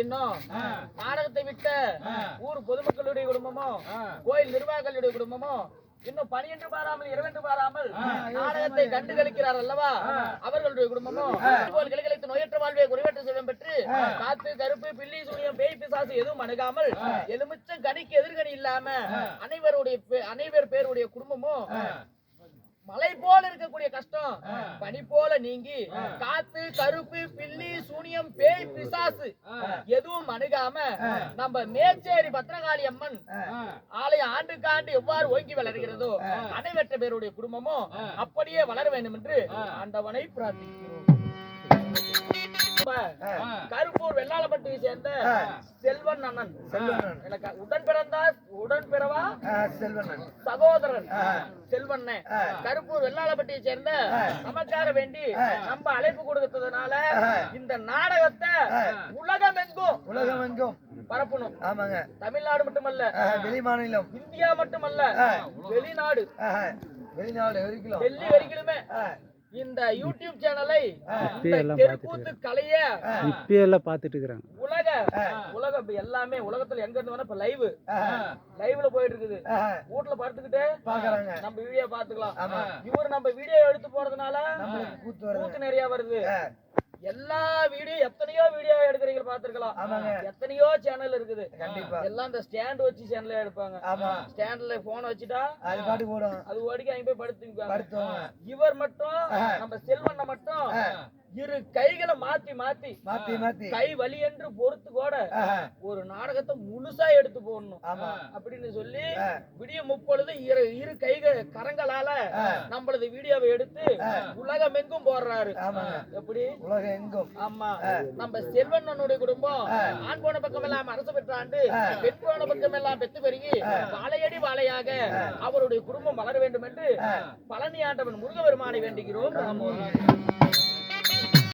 இன்னும் நாடகத்தை விட்ட ஊர் பொதுமக்களுடைய குடும்பமும் கோயில் நிர்வாகிகளுடைய குடும்பமும் இன்னும் 12 பாராமல் 2 பாராமல் நாடகத்தை கண்டு கழிக்கிறார் அல்லவா அவர்களுடைய குடும்பமும் கிளைகளுக்கு நோயற்ற வாழ்வை குறைவற்ற செல்வம் பெற்று காத்து கருப்பு பில்லி சூனியம் பேய் பிசாசு எதுவும் அணுகாமல் எலுமிச்சம் கனிக்கு எதிர்கனி இல்லாம அனைவர் பேருடைய குடும்பமும் மலை போல இருக்கக்கூடிய கஷ்டம் பனி போல நீங்கி காத்து கருப்பு பில்லி சூனியம் பேய் பிசாசு எதுவும் அணுகாம நம்ம மேச்சேரி பத்ரகாளி அம்மன் ஆலயம் ஆண்டுக்காண்டு எவ்வாறு ஓங்கி வளர்கிறதோ அனைவற்ற பேருடைய குடும்பமும் அப்படியே வளர வேண்டும் என்று ஆண்டவனை பிரார்த்திக்கிறோம். கருப்பூர் வெள்ளாளப்பட்டியை சேர்ந்த செல்வன் அண்ணன் எனக்கு உடன் பிறவா சகோதரன் செல்வன் கருப்பூர் வெள்ளாளப்பட்டியை சேர்ந்த நமக்காக வேண்டி நம்ம அழைப்பு கொடுத்ததுனால இந்த நாடகத்தை உலகமெங்கும் பரப்பணும். ஆமாங்க, தமிழ்நாடு மட்டுமல்ல, வெளி மாநிலம், இந்தியா மட்டுமல்ல, வெளிநாடு டெல்லி வரைக்குமே இந்த யூடியூப் சேனலை தெருக்கூத்து கலைய இப்ப பாத்துட்டு இருக்காங்க. உலகம் எல்லாமே உலகத்துல எங்க இருந்து இப்ப லைவ்ல போயிட்டு இருக்குது. வீட்டுல படுத்துக்கிட்டே பாக்குறாங்க, நம்ம வீடியோ பாத்துக்கலாம். இவரு நம்ம வீடியோ எடுத்து போறதுனால கூத்து நிறைய வருது. எல்லா வீடியோ எத்தனையோ வீடியோ எடுக்கிறீங்க பாத்துருக்கலாம். எத்தனையோ சேனல் இருக்குது. கண்டிப்பா எல்லாம் இந்த ஸ்டாண்ட் வச்சு சேனல்ல எடுப்பாங்க. ஸ்டாண்ட்ல போன் வச்சுட்டா அது பாட்டு போடும். அது ஓடிக்கு அங்க போய் படுத்துக்குவாங்க. இவர் மட்டும் நம்ம செல்வண்ண மட்டும் இரு கைகளை மாத்தி மாத்தி கை வலி என்று பொறுத்து கூட ஒரு நாடகத்தை முழுசா எடுத்து போடணும் அப்படின்னு சொல்லி விடிய முப்பொழுது இரு கைகள் கரங்களால நம்மளது வீடியோவை எடுத்து உலகம் எங்கும் போடுறாரு. எப்படி உலகம் எங்கும்? ஆமா, நம்ம செல்வண்ணனுடைய குடும்பம் ஆண் போன பக்கம் எல்லாம் அரசு பெற்ற ஆண்டு, பெண் போன பக்கம் எல்லாம் பெற்று பெருகி வாழையடி வாழையாக அவருடைய குடும்பம் வளர வேண்டும் என்று பழனி ஆண்டவன் முருகபெருமானை வேண்டுகிறோம்.